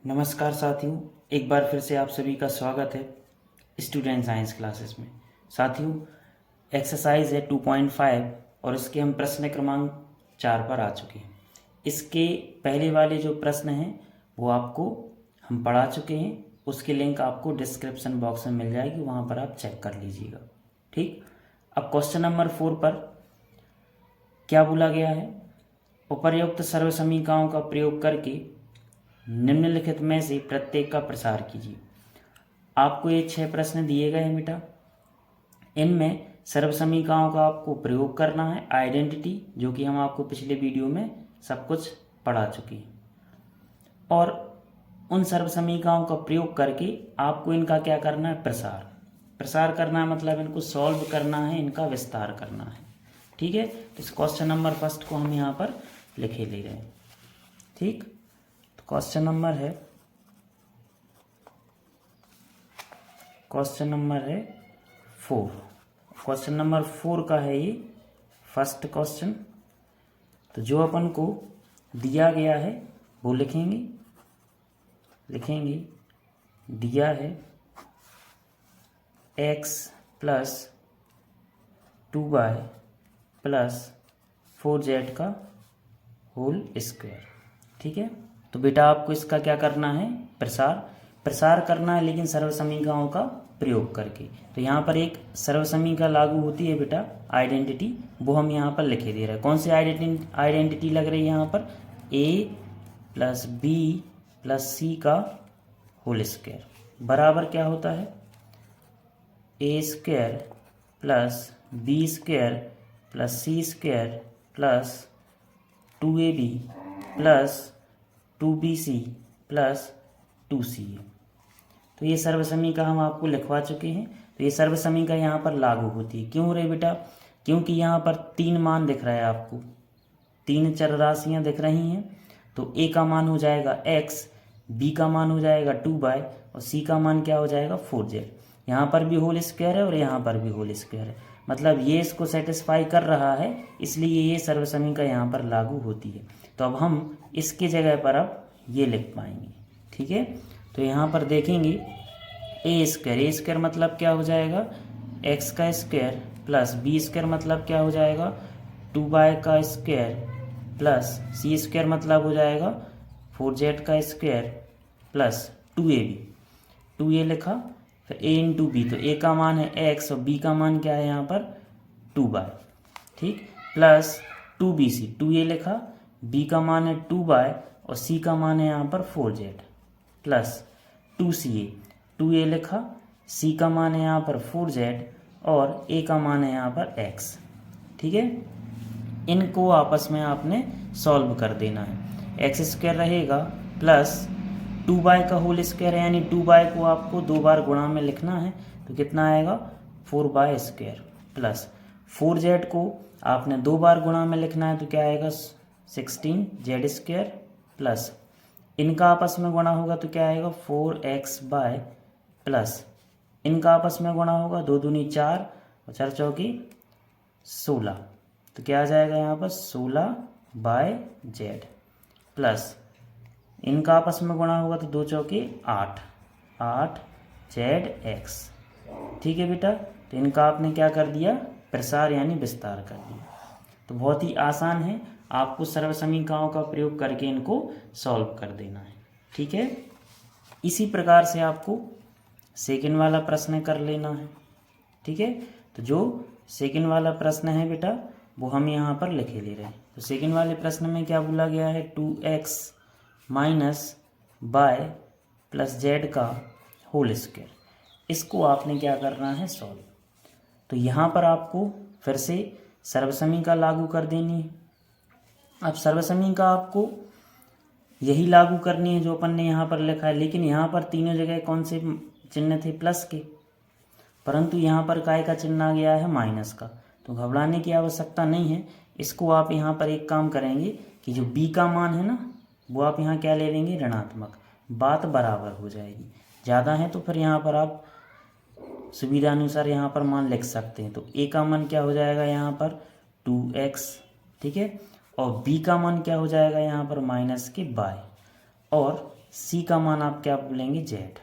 नमस्कार साथियों, एक बार फिर से आप सभी का स्वागत है स्टूडेंट साइंस क्लासेस में। साथियों, एक्सरसाइज है 2.5 और इसके हम प्रश्न क्रमांक 4 पर आ चुके हैं। इसके पहले वाले जो प्रश्न हैं वो आपको हम पढ़ा चुके हैं, उसकी लिंक आपको डिस्क्रिप्शन बॉक्स में मिल जाएगी, वहाँ पर आप चेक कर लीजिएगा। ठीक, अब क्वेश्चन नंबर 4 पर क्या बोला गया है? उपर्युक्त सर्वसमीकरणों का प्रयोग करके निम्नलिखित में से प्रत्येक का प्रसार कीजिए। आपको ये 6 प्रश्न दिए गए हैं बेटा। इनमें सर्वसमीकरणों का आपको प्रयोग करना है, आइडेंटिटी, जो कि हम आपको पिछले वीडियो में सब कुछ पढ़ा चुके हैं, और उन सर्वसमीकरणों का प्रयोग करके आपको इनका क्या करना है? प्रसार करना है, मतलब इनको सॉल्व करना है, इनका विस्तार करना है। ठीक है, तो इस क्वेश्चन नंबर फर्स्ट को हम यहाँ पर लिखे ले रहे हैं। ठीक, क्वेश्चन नंबर है 4। क्वेश्चन नंबर 4 का है ये फर्स्ट क्वेश्चन। तो जो अपन को दिया गया है वो लिखेंगे। दिया है x + 2y + 4z का होल स्क्वायर। ठीक है, तो बेटा आपको इसका क्या करना है? प्रसार करना है, लेकिन सर्वसमीकरणों का प्रयोग करके। तो यहाँ पर एक सर्वसमीकरण लागू होती है बेटा, आइडेंटिटी, वो हम यहाँ पर लिखे दे रहे हैं। कौन सी आइडेंटिटी लग रही है यहाँ पर? a + b + c का होल स्क्वायर बराबर क्या होता है? a² + b² + c² + 2ab + 2bc + 2ca। तो ये सर्वसमीकरण हम आपको लिखवा चुके हैं। तो ये सर्वसमीकरण यहाँ पर लागू होती है। क्यों रे बेटा? क्योंकि यहाँ पर 3 मान दिख रहा है आपको, 3 चर राशियाँ दिख रही हैं। तो a का मान हो जाएगा x, b का मान हो जाएगा 2y और c का मान क्या हो जाएगा? 4z। यहाँ पर भी होल स्क्वायर है और यहाँ पर भी होल स्क्वायर है, मतलब ये इसको सेटिस्फाई कर रहा है, इसलिए ये सर्वसमीकरण यहाँ पर लागू होती है। तो अब हम इसके जगह पर अब ये लिख पाएंगे। ठीक है, तो यहाँ पर देखेंगे a² मतलब क्या हो जाएगा? x का स्क्वायर + b² मतलब क्या हो जाएगा? 2y का स्क्वायर + c² मतलब हो जाएगा 4z का स्क्वायर + 2ab। 2a लिखा, फिर a × b, तो a का मान है x और b का मान क्या है यहाँ पर? 2y। ठीक, + 2bc, 2a लिखा, b का मान है 2y और c का मान है यहाँ पर 4z + 2ca, 2a लिखा, c का मान है यहाँ पर 4z और a का मान है यहाँ पर x। ठीक है, इनको आपस में आपने सॉल्व कर देना है। x² रहेगा प्लस 2y का होल स्क्वायर, यानी 2y को आपको 2 बार गुणा में लिखना है, तो कितना आएगा? 4y² प्लस 4z को आपने 2 बार गुणा में लिखना है, तो क्या आएगा? 16z² प्लस इनका आपस में गुणा होगा तो क्या आएगा? 4xy प्लस इनका आपस में गुणा होगा, 2 दूनी 4 और 4 चौकी 16, तो क्या आ जाएगा यहाँ पर? 16z प्लस इनका आपस में गुणा होगा तो 2 चौकी 8, 8zx। ठीक है बेटा, तो इनका आपने क्या कर दिया? प्रसार यानी विस्तार कर दिया। तो बहुत ही आसान है, आपको सर्वसमीकरणों का प्रयोग करके इनको सॉल्व कर देना है। ठीक है, इसी प्रकार से आपको सेकंड वाला प्रश्न कर लेना है। ठीक है, तो जो सेकंड वाला प्रश्न है बेटा वो हम यहाँ पर लिखे ले रहे हैं। तो सेकंड वाले प्रश्न में क्या बोला गया है? 2x - y + z का होल स्क्वायर। इसको आपने क्या करना है? सॉल्व। तो यहाँ पर आपको फिर से सर्वसमीकरण लागू कर देनी है। अब सर्वसमीकरण आपको यही लागू करनी है जो अपन ने यहाँ पर लिखा है, लेकिन यहाँ पर तीनों जगह कौन से चिन्ह थे? प्लस के, परंतु यहाँ पर काय का चिन्ह आ गया है? माइनस का। तो घबराने की आवश्यकता नहीं है। इसको आप यहाँ पर एक काम करेंगे कि जो b का मान है ना, वो आप यहाँ क्या ले लेंगे? ऋणात्मक। बात बराबर हो जाएगी। ज़्यादा है तो फिर यहाँ पर आप सुविधा अनुसार यहाँ पर मान लिख सकते हैं। तो a का मान क्या हो जाएगा यहाँ पर? 2x। ठीक है, और b का मान क्या हो जाएगा यहाँ पर? -y। और सी का मान आप क्या बोलेंगे, जेड।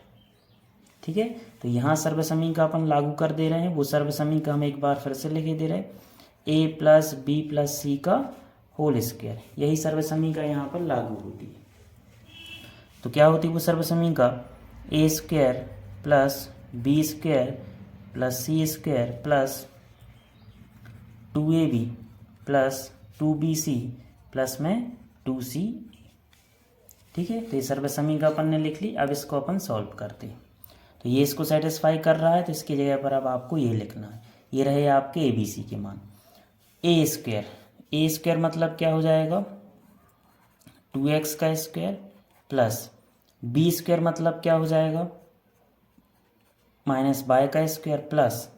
ठीक है, तो यहाँ सर्वसमीकरण अपन लागू कर दे रहे हैं, वो सर्वसमीकरण हम एक बार फिर से लिखे दे रहे हैं, ए प्लस बी प्लस सी का होल स्क्वायर, यही सर्वसमीकरण यहाँ पर लागू होती है। तो क्या होती है वो सर्वसमीकरण, A square plus B square plus C square plus 2ab plus 2bc plus में 2c। ठीक है, तो ये सर्वसमीकरण अपन ने लिख ली। अब इसको अपन सॉल्व करते हैं। तो ये इसको सेटिस्फाई कर रहा है, तो इसकी जगह पर अब आपको ये लिखना है, ये रहे आपके ए बी सी के मान। ए स्क्वायर मतलब क्या हो जाएगा, 2x का स्क्वायर प्लस बी स्क्वायर मतलब क्या हो जाएगा, माइनस बाय का स्क्वायर प्लस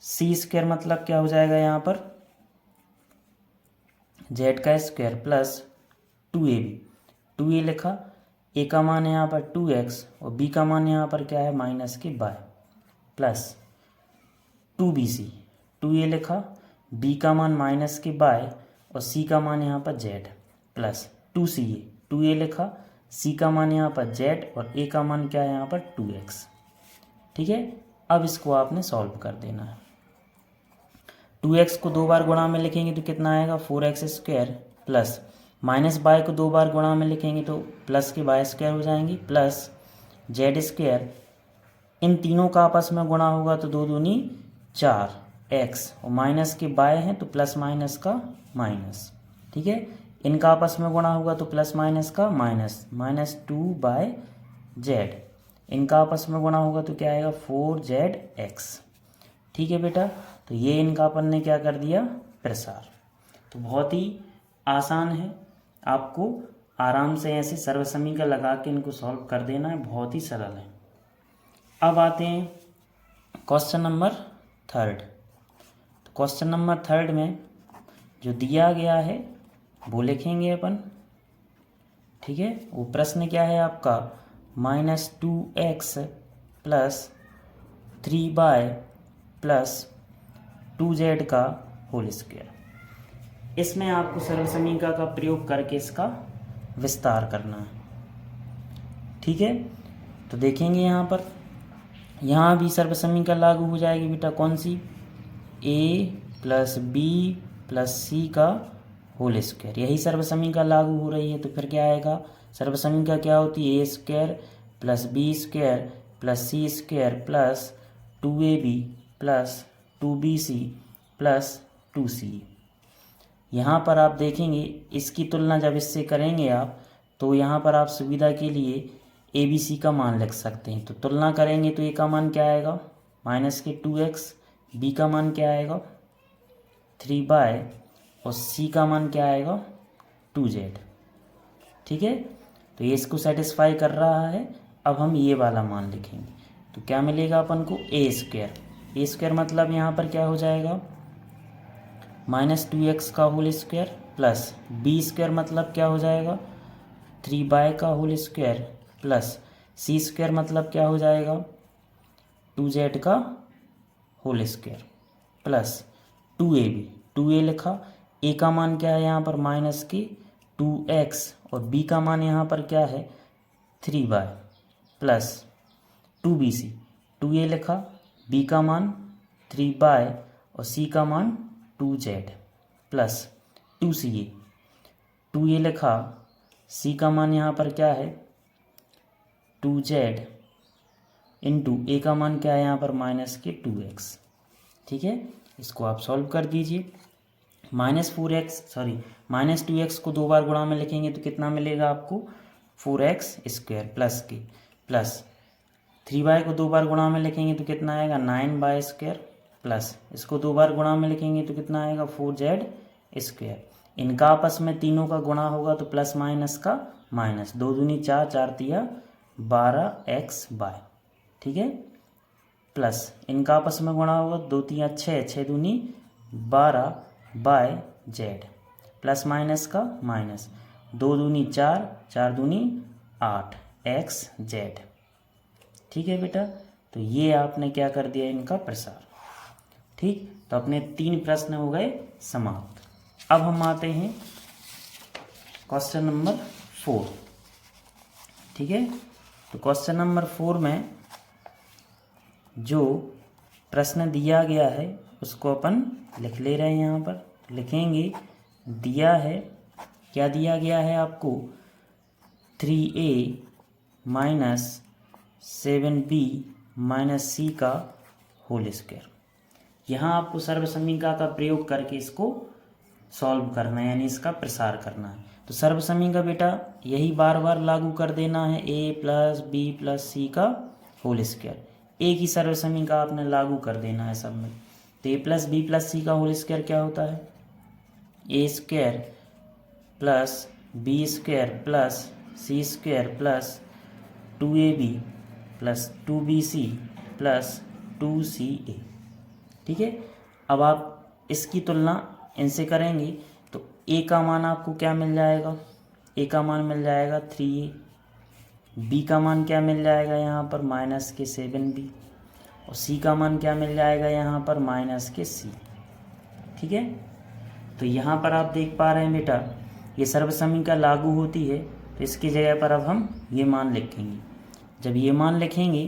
सी स्क्वायर मतलब क्या हो जाएगा यहाँ पर, जेड का स्क्वायर प्लस 2ab, 2a लिखा, ए का मान है यहाँ पर 2x और बी का मान यहाँ पर क्या है, माइनस के बाय प्लस 2bc, 2a लिखा, बी का मान माइनस के बाय और सी का मान यहाँ पर जेड प्लस 2ca, 2a लिखा, सी का मान यहाँ पर जेड और ए का मान क्या है यहाँ पर 2x। ठीक है, अब इसको आपने सॉल्व कर देना है। 2x को 2 बार गुणा में लिखेंगे तो कितना आएगा, 4x square plus minus y को 2 बार गुणा में लिखेंगे तो प्लस के बाय स्क्वायर हो जाएंगी प्लस जेड स्क्वायर, इन तीनों का आपस में गुणा होगा तो 2 दूनी 4x और माइनस के बाय हैं तो प्लस माइनस का माइनस। ठीक है, इनका आपस में गुणा होगा तो प्लस माइनस का माइनस, माइनस 2/z, इनका आपस में गुणा होगा तो क्या आएगा, 4zx। ठीक है बेटा, तो ये इनका अपन ने क्या कर दिया, प्रसार। तो बहुत ही आसान है, आपको आराम से ऐसे सर्वसमीकरण लगा के इनको सॉल्व कर देना है, बहुत ही सरल है। अब आते हैं क्वेश्चन नंबर 3। तो क्वेश्चन नंबर 3 में जो दिया गया है वो लिखेंगे अपन। ठीक है, वो प्रश्न क्या है आपका, -2x plus 3y plus 2z का होल स्क्वायर। इसमें आपको सर्वसमीकरण का प्रयोग करके इसका विस्तार करना है। ठीक है, तो देखेंगे यहाँ भी सर्वसमीकरण लागू हो जाएगी बेटा, कौन सी, a प्लस बी प्लस सी का होल स्क्वायर, यही सर्वसमीकरण लागू हो रही है। तो फिर क्या आएगा, सर्वसमीकरण क्या होती है, A square plus B square plus C square plus 2ab plus 2bc plus 2c। यहाँ पर आप देखेंगे इसकी तुलना जब इससे करेंगे आप, तो यहाँ पर आप सुविधा के लिए ए बी सी का मान लिख सकते हैं। तो तुलना करेंगे तो ए का मान क्या आएगा, माइनस के 2x, बी का मान क्या आएगा 3y और सी का मान क्या आएगा 2z। ठीक है, तो ये इसको सेटिस्फाई कर रहा है। अब हम ये वाला मान लिखेंगे तो क्या मिलेगा अपन को, ए स्क्वायर मतलब यहाँ पर क्या हो जाएगा, -2x का whole square plus B square मतलब क्या हो जाएगा, 3y का होल स्क्वायर प्लस सी स्क्वायर मतलब क्या हो जाएगा, 2z का whole square plus 2ab, 2a लिखा, ए का मान क्या है यहाँ पर माइनस के 2x और बी का मान यहाँ पर क्या है 3y प्लस 2bc, 2a लिखा, बी का मान 3y और सी का मान 2z प्लस 2ca, 2a लिखा, सी का मान यहाँ पर क्या है 2z इंटू ए का मान क्या है यहाँ पर माइनस के 2x। ठीक है, इसको आप सॉल्व कर दीजिए। -2x को 2 बार गुणा में लिखेंगे तो कितना मिलेगा आपको, 4x स्क्वायर प्लस के प्लस 3y को 2 बार गुणा में लिखेंगे तो कितना आएगा 9y स्क्वायर प्लस इसको 2 बार गुणा में लिखेंगे तो कितना आएगा 4z स्क्वायर। इनका आपस में तीनों का गुणा होगा तो प्लस माइनस का माइनस, 2 दूनी 4, 4 तिया 12xy। ठीक है, प्लस इनका आपस में गुणा होगा 2 तिया 6, 6 दूनी 12/z प्लस माइनस का माइनस, 2 दूनी 4, 4 दूनी 8xz। ठीक है बेटा, तो ये आपने क्या कर दिया, इनका प्रसार। ठीक, तो अपने 3 प्रश्न हो गए समाप्त। अब हम आते हैं क्वेश्चन नंबर 4। ठीक है। तो क्वेश्चन नंबर 4 में जो प्रश्न दिया गया है उसको अपन लिख ले रहे हैं। यहाँ पर लिखेंगे, दिया है, क्या दिया गया है आपको, 3a minus 7b minus c का होल स्क्वायर। यहाँ आपको सर्व समीकरण का प्रयोग करके इसको सॉल्व करना है, यानी इसका प्रसार करना है। तो सर्व समीकरण बेटा यही बार बार लागू कर देना है, a प्लस बी प्लस सी का होल स्क्वायर। एक ही सर्व समीकरण आपने लागू कर देना है सब में। तो a प्लस बी प्लस सी का होल स्क्वायर क्या होता है, A square plus B square plus C square plus 2ab plus 2bc plus 2ca। ठीक है। अब आप इसकी तुलना इनसे करेंगे तो a का मान आपको क्या मिल जाएगा, a का मान मिल जाएगा 3a, b का मान क्या मिल जाएगा यहाँ पर माइनस के 7b, और c का मान क्या मिल जाएगा यहाँ पर माइनस के c। ठीक है। तो यहाँ पर आप देख पा रहे हैं बेटा ये सर्व समीकरण लागू होती है, तो इसकी जगह पर अब हम ये मान लिखेंगे। जब ये मान लिखेंगे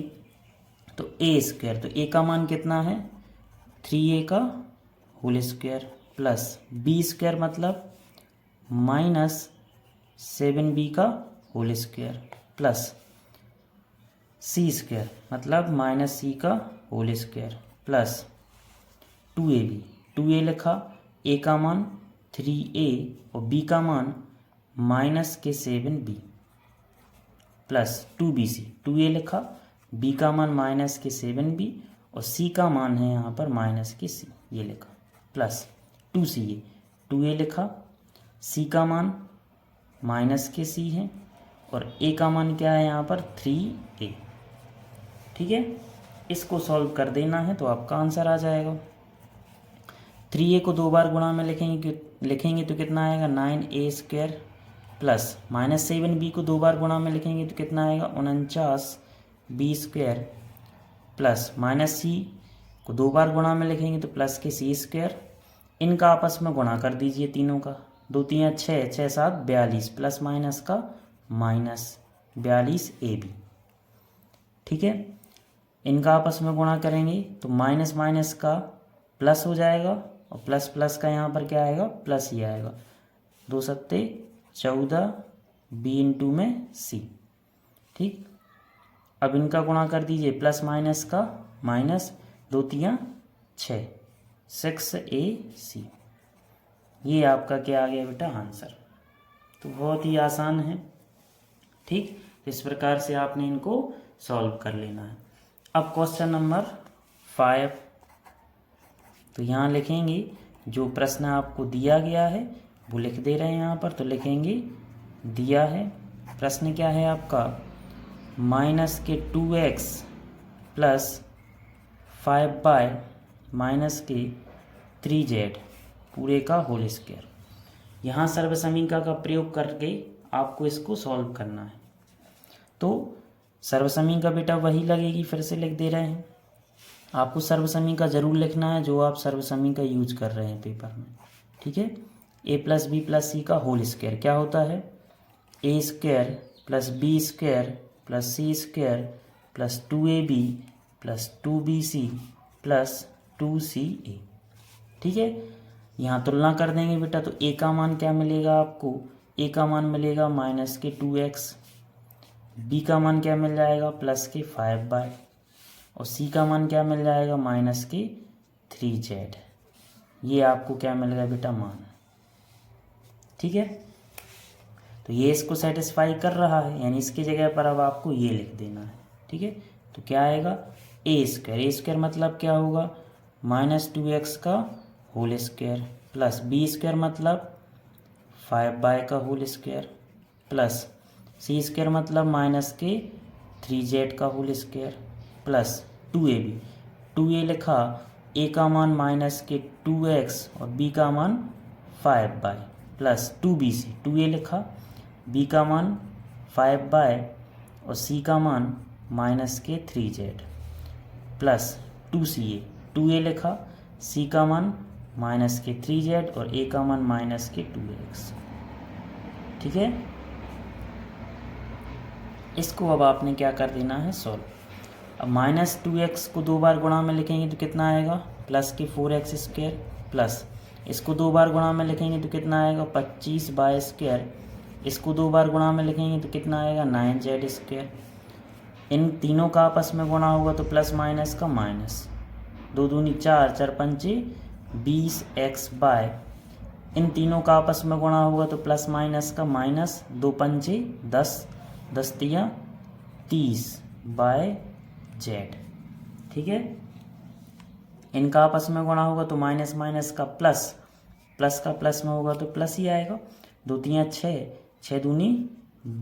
तो ए स्क्वायर, तो ए का मान कितना है 3a का whole square plus B square मतलब माइनस 7b का होल स्क्वायर प्लस सी स्क्वायर मतलब माइनस सी का whole square plus 2ab, 2a लिखा, a का मान 3a और b का मान माइनस के 7b प्लस 2bc, 2a लिखा, b का मान माइनस के 7b और c का मान है यहाँ पर माइनस के c, ये लिखा, प्लस 2ca, 2a लिखा, c का मान माइनस के c है और a का मान क्या है यहाँ पर 3a। ठीक है। इसको सॉल्व कर देना है तो आपका आंसर आ जाएगा। 3a को 2 बार गुणा में लिखेंगे तो कितना आएगा 9a square plus minus 7b को 2 बार गुणा में लिखेंगे तो कितना आएगा 49b square plus minus c को 2 बार गुणा में लिखेंगे तो प्लस के c स्क्वायर। इनका आपस में गुणा कर दीजिए तीनों का, 2 3 6, 6 7 42 प्लस माइनस का माइनस 42ab। ठीक है। इनका आपस में गुणा करेंगे तो माइनस माइनस का प्लस हो जाएगा और प्लस प्लस का यहाँ पर क्या आएगा प्लस ही आएगा, 2 सत्ते 14 b इंटू में c। ठीक। अब इनका गुणा कर दीजिए, प्लस माइनस का माइनस, 2 3 6, 6ac। ये आपका क्या आ गया बेटा आंसर। तो बहुत ही आसान है। ठीक। इस प्रकार से आपने इनको सॉल्व कर लेना है। अब क्वेश्चन नंबर 5, तो यहाँ लिखेंगे जो प्रश्न आपको दिया गया है वो लिख दे रहे हैं यहाँ पर। तो लिखेंगे दिया है, प्रश्न क्या है आपका, माइनस के 2x प्लस 5y माइनस के 3z पूरे का होल स्क्वायर। यहाँ सर्व समीकरण का प्रयोग करके आपको इसको सॉल्व करना है। तो सर्व समीकरण बेटा वही लगेगी, फिर से लिख दे रहे हैं। आपको सर्व समीकरण जरूर लिखना है जो आप सर्व समीकरण यूज कर रहे हैं पेपर में। ठीक है। a प्लस बी प्लस सी का होल स्क्वायर क्या होता है, a square plus B square plus C square plus 2ab plus 2bc plus 2ca। ठीक है। यहाँ तुलना कर देंगे बेटा तो a का मान क्या मिलेगा आपको, a का मान मिलेगा माइनस के 2x, b का मान क्या मिल जाएगा प्लस के 5y और c का मान क्या मिल जाएगा माइनस के 3z। ये आपको क्या मिल गया बेटा मान। ठीक है। तो ये इसको सेटिस्फाई कर रहा है, यानी इसकी जगह पर अब आपको ये लिख देना है। ठीक है। तो क्या आएगा ए स्क्वायर मतलब क्या होगा माइनस 2x का whole square plus B square मतलब 5y का होल स्क्वायर प्लस सी स्क्वायर मतलब माइनस के 3z का whole square plus 2ab, 2a लिखा, a का मान माइनस के 2x और b का मान 5y प्लस 2bc, 2a लिखा, b का मान 5y और c का मान माइनस के 3z प्लस 2ca, 2a लिखा, c का मान माइनस के 3z और a का मान माइनस के 2x। ठीक है। इसको अब आपने क्या कर देना है, सॉल्व। अब -2x को 2 बार गुणा में लिखेंगे तो कितना आएगा, प्लस के 4x² प्लस इसको 2 बार गुणा में लिखेंगे तो कितना आएगा 25y²। इसको 2 बार गुणा में लिखेंगे तो कितना आएगा 9z²। इन तीनों का आपस में गुणा होगा तो प्लस माइनस का माइनस, 2 दूनी 4, 4 पंचे 20x/। इन तीनों का आपस में गुणा होगा तो प्लस माइनस का माइनस, 2 पंचे 10, 10 तिया 30/z। ठीक है, इनका आपस में गुणा होगा तो माइनस माइनस का प्लस, प्लस का प्लस में होगा तो प्लस ही आएगा। 2 तिया 6, 6 दूनी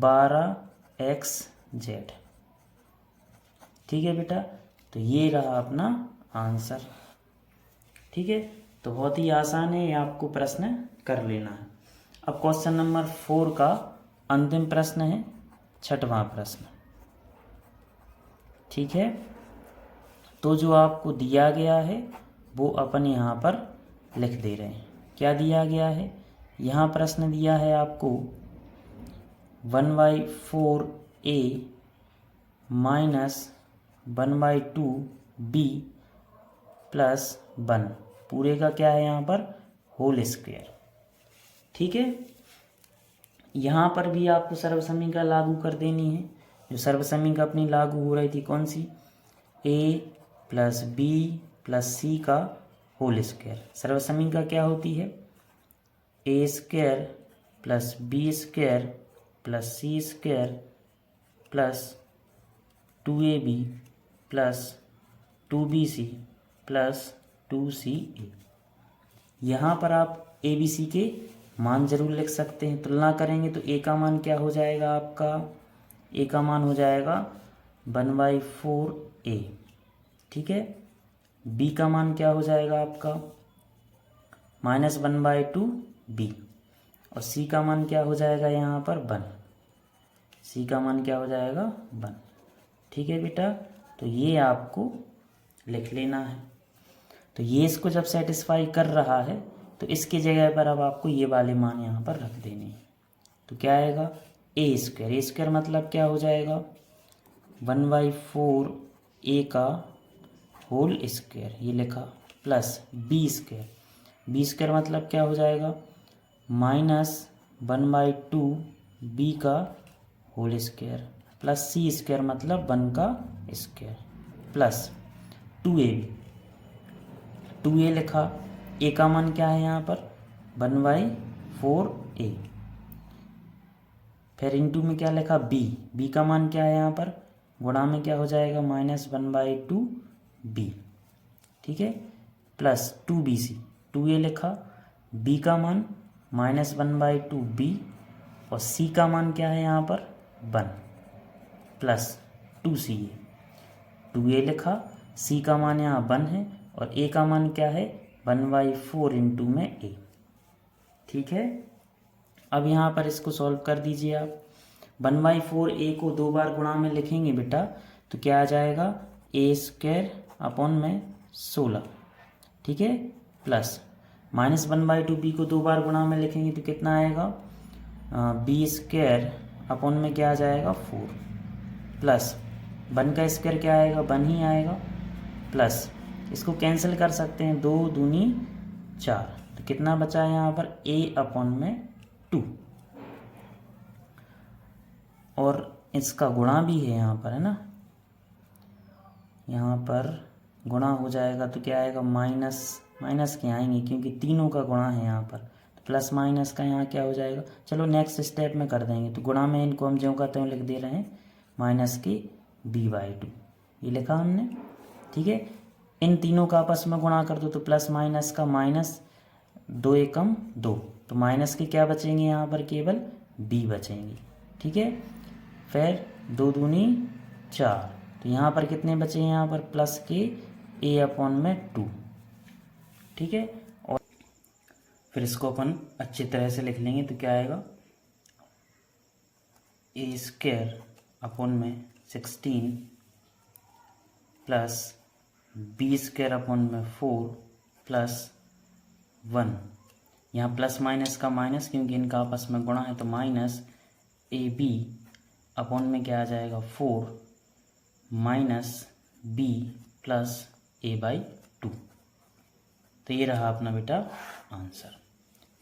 12xz। ठीक है बेटा, तो ये रहा अपना आंसर। ठीक है, तो बहुत ही आसान है, ये आपको प्रश्न कर लेना है। अब क्वेश्चन नंबर 4 का अंतिम प्रश्न है, 6वां प्रश्न। ठीक है, तो जो आपको दिया गया है वो अपन यहाँ पर लिख दे रहे हैं। क्या दिया गया है, यहाँ प्रश्न दिया है आपको 1/4a माइनस 1/2b प्लस 1, पूरे का क्या है यहाँ पर, होल स्क्वायर। ठीक है, यहाँ पर भी आपको सर्वसमीका लागू कर देनी है। जो सर्वसमीका अपनी लागू हो रही थी कौन सी, a plus b plus c का होल स्क्वायर। सर्वसमीका क्या होती है, a² plus b² plus c² plus 2ab plus 2bc plus 2ca। यहाँ पर आप abc के मान जरूर लिख सकते हैं। तुलना करेंगे तो a का मान क्या हो जाएगा आपका, a का मान हो जाएगा 1/4a। ठीक है, b का मान क्या हो जाएगा आपका -1/2b, और c का मान क्या हो जाएगा यहाँ पर 1, c का मान क्या हो जाएगा 1। ठीक है बेटा, तो ये आपको लिख लेना है। तो ये इसको जब सेटिस्फाई कर रहा है तो इसकी जगह पर अब आपको ये वाले मान यहाँ पर रख देने हैं। तो क्या आएगा, a² मतलब क्या हो जाएगा 1/4a का होल स्क्वायर, ये लिखा, प्लस b² मतलब क्या हो जाएगा -1/2b का होल स्क्वायर प्लस c² मतलब 1 का स्क्वायर प्लस 2a लिखा। a का मान क्या है यहाँ पर 1/4a, फिर इंटू में क्या लिखा b का मान क्या है यहाँ पर, गुणा में क्या हो जाएगा -1/2b। ठीक है, प्लस 2bc, 2a लिखा, b का मान -1/2b और c का मान क्या है यहाँ पर 1 प्लस 2ca, 2a लिखा, c का मान यहाँ 1 है और a का मान क्या है 1/4 इंटू में a। ठीक है, अब यहाँ पर इसको सॉल्व कर दीजिए आप। 1/4a को 2 बार गुणा में लिखेंगे बेटा तो क्या आ जाएगा a² अपॉन में 16। ठीक है, प्लस -1/2b को 2 बार गुणा में लिखेंगे तो कितना आएगा b² अपॉन में क्या आ जाएगा 4 प्लस 1 का स्क्वायर क्या आएगा 1 ही आएगा, प्लस इसको कैंसिल कर सकते हैं, 2 दूनी 4, तो कितना बचा है यहाँ पर a अपॉन में 2, और इसका गुणा भी है यहाँ पर, है ना, यहाँ पर गुणा हो जाएगा तो क्या आएगा माइनस के आएंगे क्योंकि तीनों का गुणा है यहाँ पर, तो प्लस माइनस का यहाँ क्या हो जाएगा, चलो नेक्स्ट स्टेप में कर देंगे। तो गुणा में इनको हम ज्यों का त्यों लिख दे रहे हैं माइनस के b/2, ये लिखा हमने। ठीक है, इन तीनों का आपस में गुणा कर दो तो प्लस माइनस का माइनस, 2 एकम 2, तो माइनस के क्या बचेंगे यहाँ पर केवल b बचेंगे। ठीक है, फिर 2 दूनी 4, तो यहाँ पर कितने बचे हैं यहाँ पर प्लस के a अपॉन में 2। ठीक है, और फिर इसको अपन अच्छी तरह से लिख लेंगे तो क्या आएगा a² अपॉन में 16 प्लस b² अपॉन में 4 प्लस 1, यहाँ प्लस माइनस का माइनस क्योंकि इनका आपस में गुणा है तो माइनस ab अपॉन में क्या आ जाएगा 4 माइनस बी प्लस a/2। तो ये रहा अपना बेटा आंसर।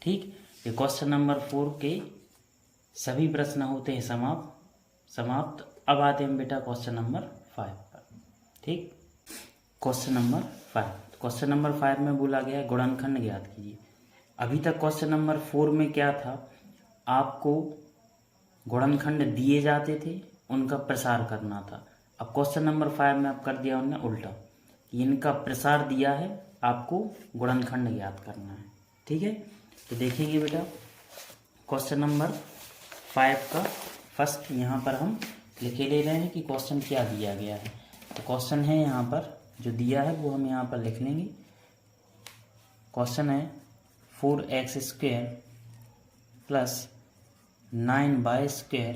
ठीक, ये क्वेश्चन नंबर 4 के सभी प्रश्न होते हैं समाप्त। अब आते हैं बेटा क्वेश्चन नंबर 5 पर। ठीक, क्वेश्चन नंबर 5। क्वेश्चन नंबर 5 में बोला गया है गुणनखंड ज्ञात कीजिए। अभी तक क्वेश्चन नंबर 4 में क्या था, आपको गुणनखंड दिए जाते थे, उनका प्रसार करना था। अब क्वेश्चन नंबर 5 में अब कर दिया उन्होंने उल्टा, इनका प्रसार दिया है, आपको गुणनखंड ज्ञात करना है। ठीक है, तो देखेंगे बेटा क्वेश्चन नंबर 5 का फर्स्ट यहाँ पर हम लिखे ले रहे हैं कि क्वेश्चन क्या दिया गया है। तो क्वेश्चन है यहाँ पर जो दिया है वो हम यहाँ पर लिख लेंगे। क्वेश्चन है 4x² plus 9y²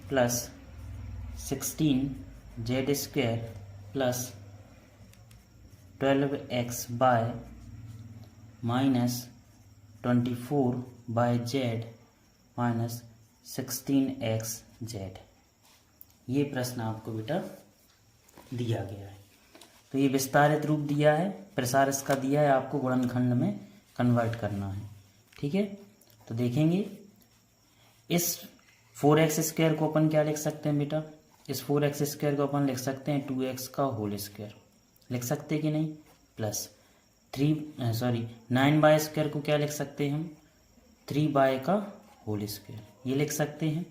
plus 16z² plus 12xy minus 24z minus 16xz। ये प्रश्न आपको बेटा दिया गया है। तो ये विस्तारित रूप दिया है, प्रसार इसका दिया है, आपको गुणनखंड में कन्वर्ट करना है। ठीक है, तो देखेंगे इस 4x² को अपन क्या लिख सकते हैं बेटा, इस 4x² को अपन लिख सकते हैं 2x का होल स्क्वायर, लिख सकते हैं कि नहीं, प्लस 9y² को क्या लिख सकते हैं हम 3y का होल स्क्वायर, ये लिख सकते हैं,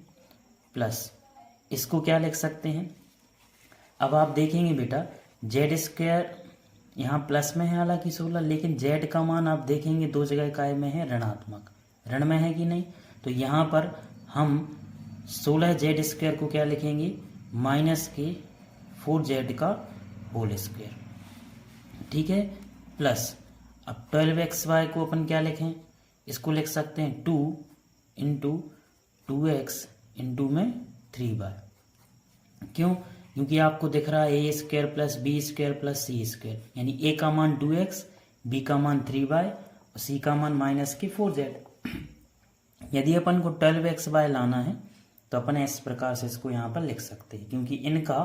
प्लस इसको क्या लिख सकते हैं। अब आप देखेंगे बेटा z² यहाँ प्लस में है हालांकि 16, लेकिन z का मान आप देखेंगे दो जगह काय में है, ऋणात्मक, ऋण में है कि नहीं। तो यहाँ पर हम 16z² को क्या लिखेंगे माइनस के 4z का होल स्क्वायर। ठीक है, प्लस अब 12xy को अपन क्या लिखें, इसको लिख सकते हैं 2 इंटू 2x इंटू में 3y। क्यों, क्योंकि आपको दिख रहा है a² plus b² plus c², यानी a का मान 2x, b का मान 3y और c का मान माइनस के 4z। यदि अपन को 12xy लाना है तो अपन इस प्रकार से इसको यहाँ पर लिख सकते हैं, क्योंकि इनका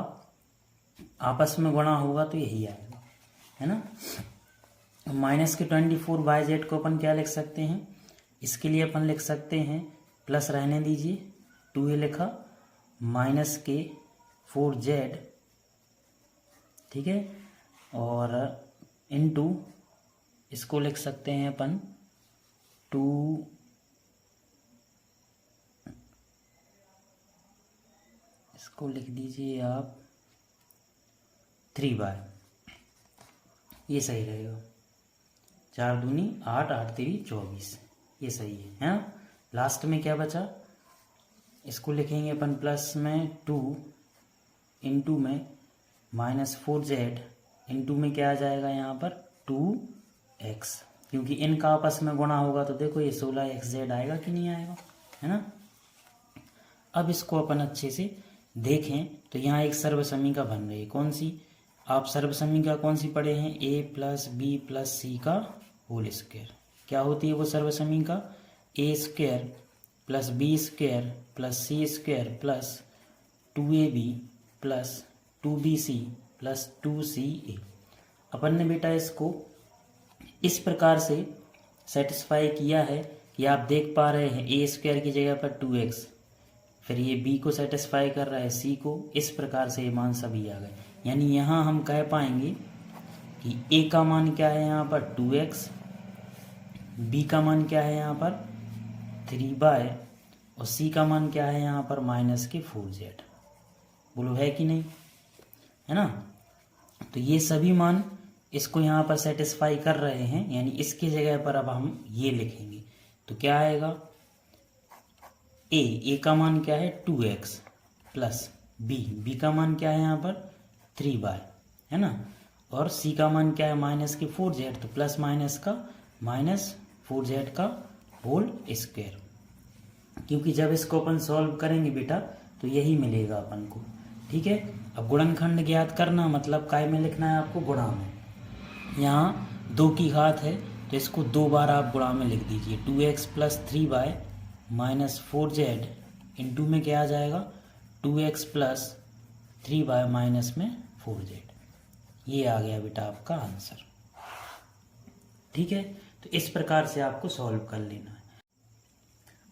आपस में गुणा होगा तो यही आएगा, है ना। माइनस के 24yz को अपन क्या लिख सकते हैं, इसके लिए अपन लिख सकते हैं प्लस रहने दीजिए 2a लिखा माइनस के 4z, ठीक है, और इनटू इसको लिख सकते हैं अपन 2 इसको लिख दीजिए आप 3y, ये सही रहेगा। 4 दूनी 8, 8 3 24, ये सही है ना। लास्ट में क्या बचा, इसको लिखेंगे अपन प्लस में 2 इंटू में माइनस 4z इंटू में क्या आ जाएगा यहाँ पर 2x, क्योंकि इनका आपस में गुणा होगा तो देखो ये 16xz आएगा कि नहीं आएगा, है ना। अब इसको अपन अच्छे से देखें तो यहाँ एक सर्वसमीका बन रही है, कौन सी, आप सर्वसमीका कौन सी पढ़े हैं, a प्लस बी प्लस सी का होल स्क्वायर। क्या होती है वो सर्वसमीका, a² plus b² plus c² plus 2ab plus 2bc plus 2ca। अपन ने बेटा इसको इस प्रकार से सेटिस्फाई किया है कि आप देख पा रहे हैं a² की जगह पर 2x, फिर ये b को सेटिस्फाई कर रहा है c को, इस प्रकार से ये मान सभी आ गए। यानी यहाँ हम कह पाएंगे कि a का मान क्या है यहाँ पर 2x, b का मान क्या है यहाँ पर 3y और c का मान क्या है यहाँ पर माइनस के 4z। बोलो है कि नहीं, है ना। तो ये सभी मान इसको यहाँ पर सेटिस्फाई कर रहे हैं, यानी इसकी जगह पर अब हम ये लिखेंगे तो क्या आएगा, a का मान क्या है 2x प्लस b का मान क्या है यहाँ पर 3y, है ना, और c का मान क्या है माइनस के 4z, तो प्लस माइनस का माइनस 4z का होल स्क्वायर। क्योंकि जब इसको अपन सॉल्व करेंगे बेटा तो यही मिलेगा अपन को, ठीक है। अब गुणनखंड ज्ञात करना मतलब काय में लिखना है आपको, गुणा में। यहाँ 2 की घात है तो इसको 2 बार आप गुणा में लिख दीजिए, 2x plus 3y minus 4z into में क्या आ जाएगा 2x प्लस 3y माइनस में 4z। ये आ गया बेटा आपका आंसर। ठीक है, तो इस प्रकार से आपको सॉल्व कर लेना है।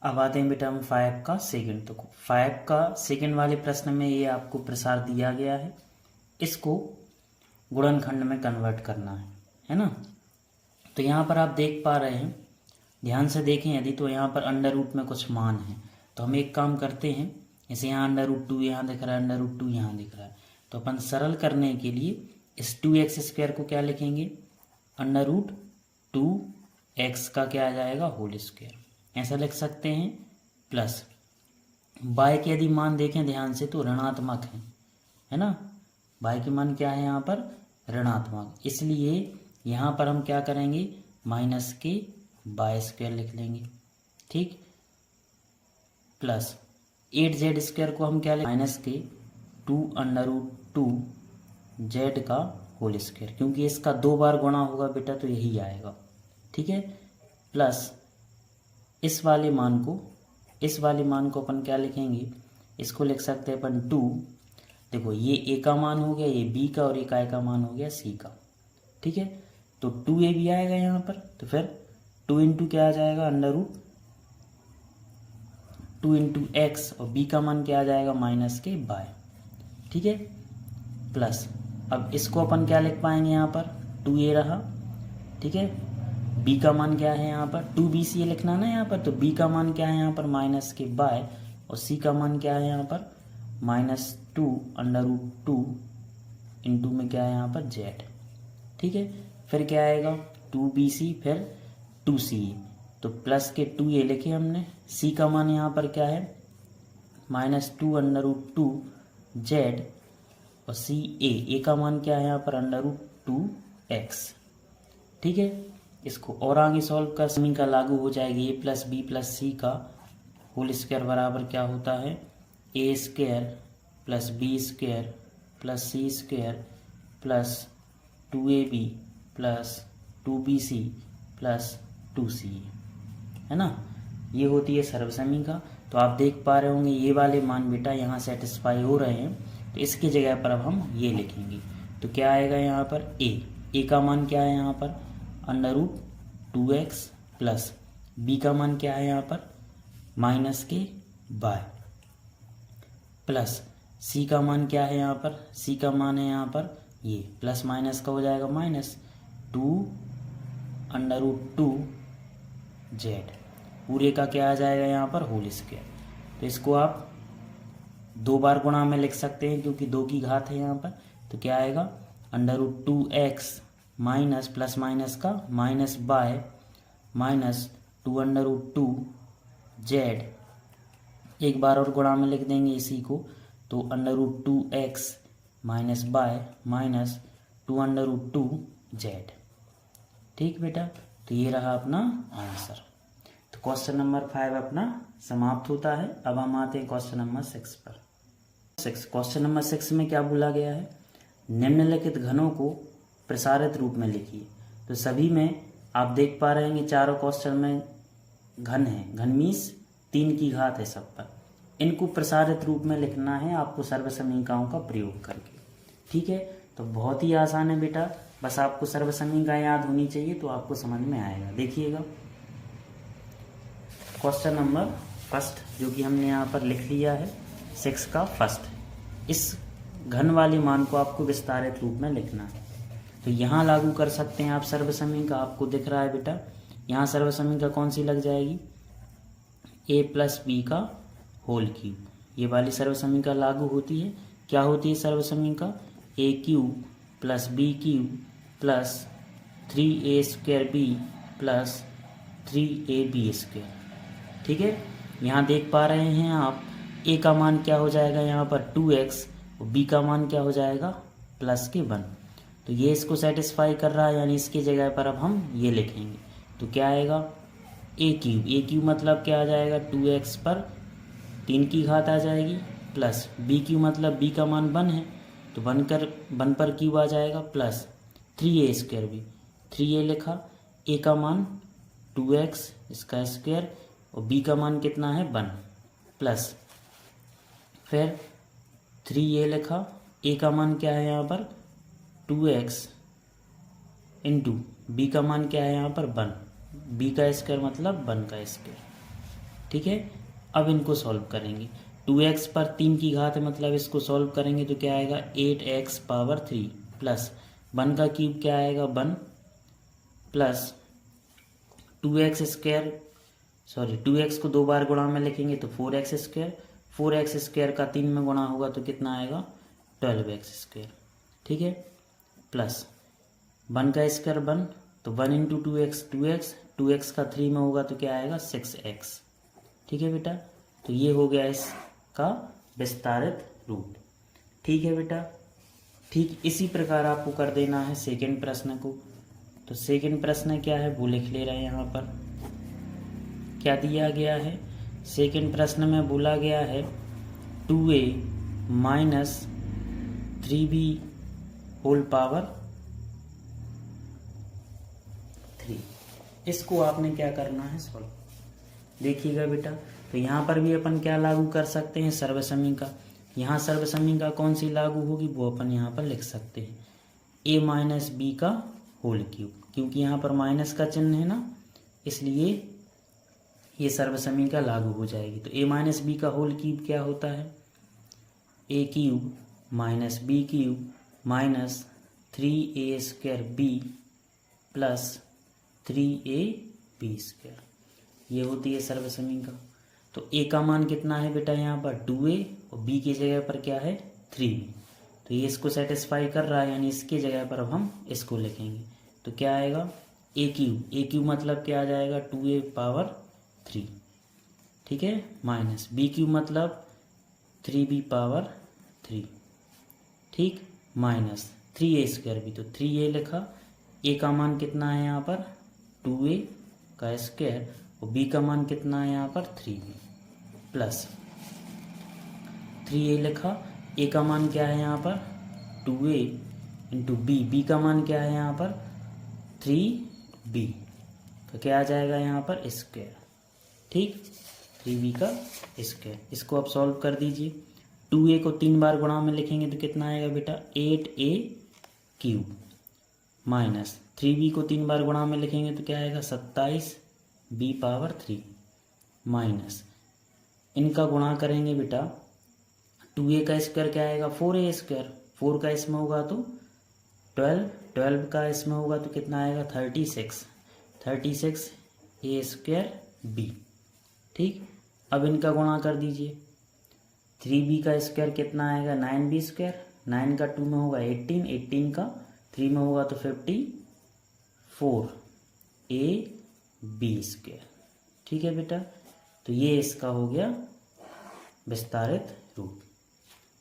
अब आते हैं बेटा हम 5 का सेकंड। तो 5 का सेकंड वाले प्रश्न में ये आपको प्रसार दिया गया है, इसको गुणनखंड में कन्वर्ट करना है ना। तो यहाँ पर आप देख पा रहे हैं, ध्यान से देखें यदि, तो यहाँ पर अंडर रूट में कुछ मान है। तो हम एक काम करते हैं, जैसे यहाँ अंडर रूट 2 यहाँ दिख रहा है, अंडर रूट 2 यहाँ दिख रहा है, तो अपन सरल करने के लिए इस 2x² को क्या लिखेंगे, अंडर रूट 2x का क्या आ जाएगा, होल स्क्वायर, ऐसा लिख सकते हैं। प्लस y के यदि मान देखें ध्यान से तो ऋणात्मक है ना। y के मान क्या है यहाँ पर, ऋणात्मक, इसलिए यहाँ पर हम क्या करेंगे, माइनस के y² लिख लेंगे। ठीक, प्लस 8z² को हम क्या लिख, माइनस के 2√2z का होल स्क्वायर, क्योंकि इसका 2 बार गुणा होगा बेटा तो यही आएगा। ठीक है, प्लस इस वाले मान को अपन क्या लिखेंगे, इसको लिख सकते हैं अपन 2। देखो ये a का मान हो गया, ये b का, और एक i का मान हो गया c का। ठीक है, तो 2a भी आएगा यहाँ पर, तो फिर 2 इंटू क्या आ जाएगा, अंडर रूट 2 इंटू एक्स, और b का मान क्या आ जाएगा, माइनस के y। ठीक है, प्लस अब इसको अपन क्या लिख पाएंगे, यहाँ पर 2a रहा। ठीक है, b का मान क्या है यहाँ पर, 2bc लिखना ना यहाँ पर, तो b का मान क्या है यहाँ पर, माइनस के y, और c का मान क्या है यहाँ पर, -2 अंडर रूट 2 इंटू में क्या है यहाँ पर, z। ठीक है, फिर क्या आएगा, 2bc फिर 2ca, तो प्लस के 2a लिखे हमने। c का मान यहाँ पर क्या है, -2 अंडर रूट 2z, और a का मान क्या है यहाँ पर, अंडर रूट 2x। ठीक है, इसको और आगे सॉल्व कर, समीकरण लागू हो जाएगी, a प्लस बी प्लस सी का होल स्क्वायर बराबर क्या होता है, a² plus b² plus c² plus 2ab plus 2bc plus 2ca, है ना। ये होती है सर्वसमीकरण। तो आप देख पा रहे होंगे ये वाले मान बेटा यहाँ सेटिस्फाई हो रहे हैं, तो इसकी जगह पर अब हम ये लिखेंगे। तो क्या आएगा यहाँ पर, a का मान क्या है यहाँ पर, under root 2x, plus b का मान क्या है यहाँ पर, माइनस के y, प्लस c का मान क्या है यहाँ पर, c का मान है यहाँ पर ये, प्लस माइनस का हो जाएगा -2 अंडर रूट 2z, पूरे का क्या आ जाएगा यहाँ पर, होल स्क्वायर। तो इसको आप 2 बार गुणा में लिख सकते हैं, क्योंकि 2 की घात है यहाँ पर। तो क्या आएगा, under root 2x minus plus minus का minus y minus 2 under root 2z, एक बार और गुणा में लिख देंगे इसी को, तो under root 2x minus y minus 2 under root 2z। ठीक बेटा, तो ये रहा अपना आंसर। तो क्वेश्चन नंबर 5 अपना समाप्त होता है। अब हम आते हैं क्वेश्चन नंबर 6 पर। क्वेश्चन नंबर 6 में क्या बोला गया है, निम्नलिखित घनों को प्रसारित रूप में लिखिए। तो सभी में आप देख पा रहे हैं चारों क्वेश्चन में घन है, घन मीन्स 3 की घात है सब पर। इनको प्रसारित रूप में लिखना है आपको सर्वसमीकरणों का प्रयोग करके। ठीक है, तो बहुत ही आसान है बेटा, बस आपको सर्वसमीकरण याद होनी चाहिए तो आपको समझ में आएगा। देखिएगा क्वेश्चन नंबर फर्स्ट जो कि हमने यहाँ पर लिख लिया है 6 का फर्स्ट, इस घन वाले मान को आपको विस्तारित रूप में लिखना है। तो यहाँ लागू कर सकते हैं आप सर्वसमीकरण, आपको दिख रहा है बेटा, यहाँ सर्वसमीकरण कौन सी लग जाएगी, a प्लस बी का होल क्यूब, ये वाली सर्वसमीकरण लागू होती है। क्या होती है सर्वसमीकरण, a cube plus b cube plus 3a² b plus 3ab²। ठीक है, यहाँ देख पा रहे हैं आप a का मान क्या हो जाएगा यहाँ पर 2x, और b का मान क्या हो जाएगा प्लस के 1। तो ये इसको सेटिस्फाई कर रहा है, यानी इसकी जगह पर अब हम ये लिखेंगे। तो क्या आएगा, a क्यूब मतलब क्या आ जाएगा 2x पर 3 की घात आ जाएगी, प्लस b क्यूब मतलब b का मान 1 है तो 1 पर क्यूब आ जाएगा, प्लस 3a² भी 3a लिखा, a का मान 2x इसका स्क्वायर और b का मान कितना है 1, प्लस फिर 3 ये लिखा, ए का मान क्या है यहाँ पर 2x इंटू बी का मान क्या है यहाँ पर 1, बी का स्क्वायर मतलब 1 का स्क्वायर। ठीक है, अब इनको सॉल्व करेंगे। 2x पर 3 की घात है मतलब इसको सॉल्व करेंगे तो क्या आएगा 8x पावर 3 प्लस 1 का क्यूब क्या आएगा 1 plus 2x square, sorry 2x को 2 बार गुणा में लिखेंगे तो 4x स्क्वायर, 4x स्क्वायर का 3 में गुणा होगा तो कितना आएगा 12x स्क्वायर। ठीक है, प्लस 1 का स्क्वायर 1 तो 1 इंटू 2x 2x, 2x का 3 में होगा तो क्या आएगा 6x। ठीक है बेटा, तो ये हो गया इसका विस्तारित रूप। ठीक है बेटा, ठीक इसी प्रकार आपको कर देना है सेकंड प्रश्न को। तो सेकंड प्रश्न क्या है वो लिख ले रहे हैं यहाँ पर। क्या दिया गया है सेकंड प्रश्न में, बोला गया है 2a minus 3b whole power 3। इसको आपने क्या करना है सॉल्व। देखिएगा बेटा, तो यहाँ पर भी अपन क्या लागू कर सकते हैं सर्वसमीका। यहाँ सर्वसमीका कौन सी लागू होगी वो अपन यहाँ पर लिख सकते हैं a माइनस बी का होल क्यूब, क्योंकि यहाँ पर माइनस का चिन्ह है ना, इसलिए ये सर्वसमीका लागू हो जाएगी। तो a माइनस बी का होल क्यूब क्या होता है a cube minus b cube minus 3a square b plus 3ab square, ये होती है सर्वसमीका। तो a का मान कितना है बेटा यहाँ पर 2a और b की जगह पर क्या है 3b, तो ये इसको सेटिस्फाई कर रहा है, यानी इसकी जगह पर अब हम इसको लिखेंगे तो क्या आएगा a क्यूब मतलब क्या आ जाएगा 2a पावर 3। ठीक है, माइनस b क्यूब मतलब 3b पावर 3। ठीक, माइनस 3a स्क्वायर भी, तो 3a लिखा, a का मान कितना है यहाँ पर 2a का स्क्वायर और b का मान कितना है यहाँ पर 3b प्लस 3a लिखा, a का मान क्या है यहाँ पर 2a इंटू b का मान क्या है यहाँ पर 3b, तो क्या आ जाएगा यहाँ पर स्क्वायर। ठीक, 3b का स्क्वायर। इसको आप सॉल्व कर दीजिए। 2a को 3 बार गुणा में लिखेंगे तो कितना आएगा बेटा 8a क्यूब माइनस 3b को 3 बार गुणा में लिखेंगे तो क्या आएगा 27b पावर 3 माइनस, इनका गुणा करेंगे बेटा 2a का स्क्वायर क्या आएगा 4a स्क्वायर, 4 का इसमें होगा तो 12, 12 का इसमें होगा तो कितना आएगा 36 a स्क्वायर b। ठीक, अब इनका गुणा कर दीजिए। 3b का स्क्वायर कितना आएगा 9b स्क्वायर, 9 का 2 में होगा 18, 18 का 3 में होगा तो 54 ab स्क्वायर। ठीक है बेटा, तो ये इसका हो गया विस्तारित रूप।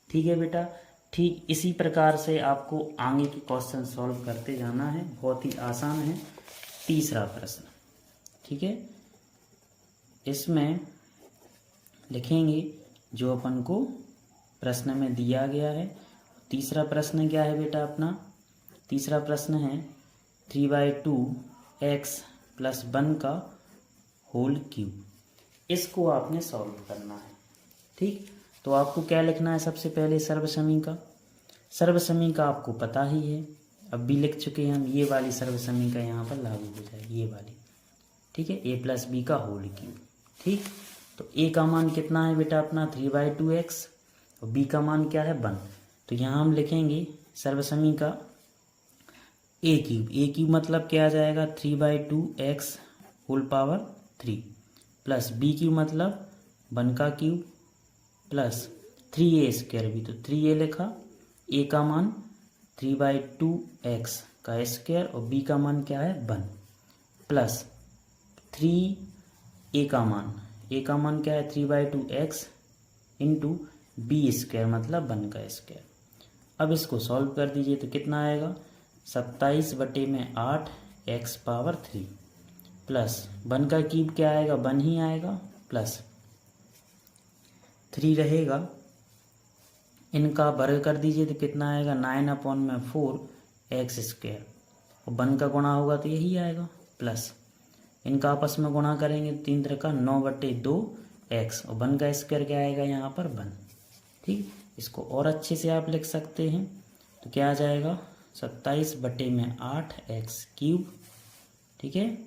ठीक है बेटा, ठीक इसी प्रकार से आपको आगे के क्वेश्चन सॉल्व करते जाना है, बहुत ही आसान है। तीसरा प्रश्न, ठीक है, इसमें लिखेंगे जो अपन को प्रश्न में दिया गया है। तीसरा प्रश्न क्या है बेटा अपना, तीसरा प्रश्न है 3/2 x प्लस 1 का होल क्यूब। इसको आपने सॉल्व करना है। ठीक, तो आपको क्या लिखना है सबसे पहले सर्वसमीका। सर्वसमीका आपको पता ही है, अब भी लिख चुके हैं हम, ये वाली सर्वसमीका यहाँ पर लागू हो जाएगी, ये वाली। ठीक है, a प्लस बी का होल क्यूब। ठीक, तो a का मान कितना है बेटा अपना 3/2x और b का मान क्या है 1, तो यहाँ हम लिखेंगे सर्वसमीका a क्यूब मतलब क्या आ जाएगा 3/2x whole power 3 plus b cube मतलब 1 का क्यूब प्लस 3a स्क्वायर भी, तो 3a लिखा, a का मान 3/2x का स्क्वायर और b का मान क्या है 1 प्लस 3a का मान क्या है 3/2x इंटू b स्क्वायर मतलब 1 का स्क्वायर। अब इसको सॉल्व कर दीजिए तो कितना आएगा 27/8 x पावर 3 प्लस 1 का क्यूब क्या आएगा 1 ही आएगा प्लस 3 रहेगा, इनका वर्ग कर दीजिए तो कितना आएगा 9/4 x स्क्वायर और 1 का गुणा होगा तो यही आएगा प्लस इनका आपस में गुणा करेंगे 3 का 9/2 x और 1 का स्क्वायर क्या आएगा यहाँ पर 1। ठीक, इसको और अच्छे से आप लिख सकते हैं, तो क्या आ जाएगा 27/8 x³, ठीक है,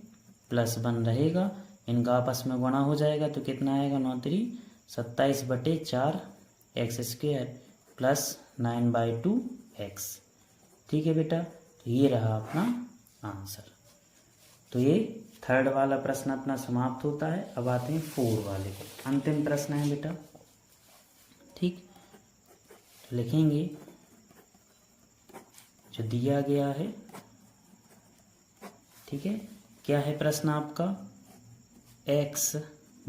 +1 रहेगा, इनका आपस में गुणा हो जाएगा तो कितना आएगा 9×3 27/4 x² +9/2 x, ठीक है बेटा। तो ये रहा अपना आंसर। तो ये 3rd वाला प्रश्न अपना समाप्त होता है। अब आते हैं 4 वाले को, अंतिम प्रश्न है बेटा, ठीक। तो लिखेंगे जो दिया गया है, ठीक है, क्या है प्रश्न आपका, x -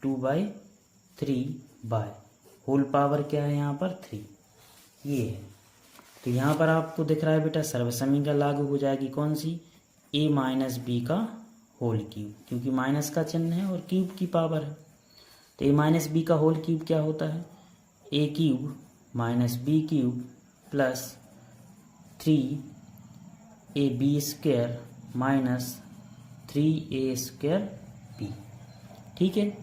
2/3 होल पावर क्या है यहाँ पर 3, ये है। तो यहाँ पर आपको दिख रहा है बेटा सर्वसमीकरण लागू हो जाएगी कौन सी, a - b का होल क्यूब, क्योंकि माइनस का चिन्ह है और क्यूब की पावर है। तो a - b का होल क्यूब क्या होता है, a³ - b³ + 3ab² - 3a²b, ठीक है।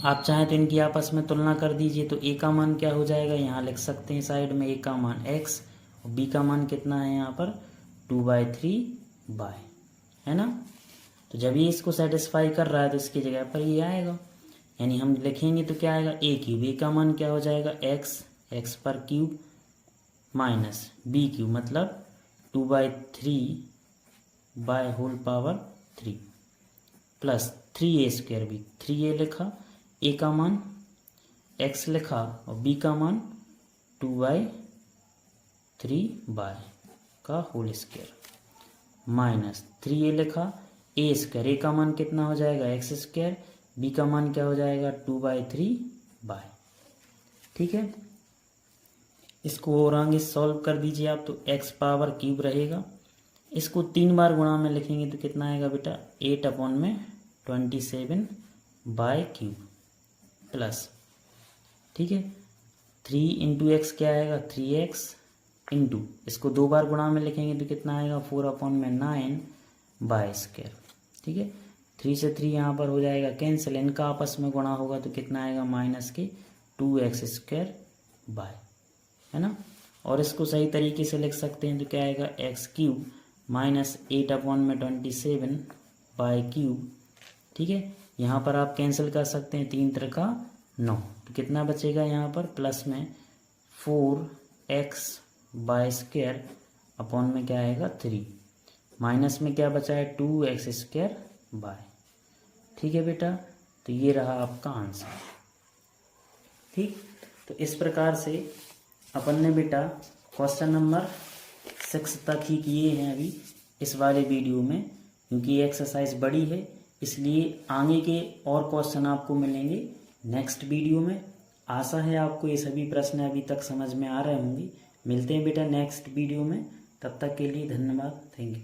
आप चाहें तो इनकी आपस में तुलना कर दीजिए, तो a का मान क्या हो जाएगा, यहाँ लिख सकते हैं साइड में, a का मान x और b का मान कितना है यहाँ पर 2/3 है ना। तो जब ये इसको सेटिस्फाई कर रहा है तो इसकी जगह पर ये आएगा, यानी हम लिखेंगे तो क्या आएगा a³ a का मान क्या हो जाएगा x पर क्यूब माइनस b³ मतलब 2/3 प्लस 3a² भी 3a लिखा, a का मान x लिखा और b का मान 2/3 का होल स्क्वायर माइनस 3a लिखा, a² का मान कितना हो जाएगा x², b का मान क्या हो जाएगा 2/3, ठीक है। इसको और आगे सॉल्व कर दीजिए आप, तो x³ रहेगा, इसको 3 बार गुणा में लिखेंगे तो कितना आएगा बेटा 8/27/³ प्लस, ठीक है, 3 × x क्या आएगा 3x इंटू, इसको 2 बार गुणा में लिखेंगे तो कितना आएगा 4/9/², ठीक है। 3 से 3 यहाँ पर हो जाएगा कैंसिल, इनका आपस में गुणा होगा तो कितना आएगा -2x² है ना। और इसको सही तरीके से लिख सकते हैं तो क्या आएगा x³ - 8/27/³, ठीक है। यहाँ पर आप कैंसिल कर सकते हैं, 3 × 3 = 9, तो कितना बचेगा यहाँ पर प्लस में 4x² अपॉन में क्या आएगा 3, माइनस में क्या बचा है 2x², ठीक है बेटा। तो ये रहा आपका आंसर, ठीक। तो इस प्रकार से अपन ने बेटा क्वेश्चन नंबर 6 तक ही किए हैं अभी इस वाले वीडियो में, क्योंकि ये एक्सरसाइज बड़ी है, इसलिए आगे के और क्वेश्चन आपको मिलेंगे नेक्स्ट वीडियो में। आशा है आपको ये सभी प्रश्न अभी तक समझ में आ रहे होंगे। मिलते हैं बेटा नेक्स्ट वीडियो में, तब तक के लिए धन्यवाद, थैंक यू।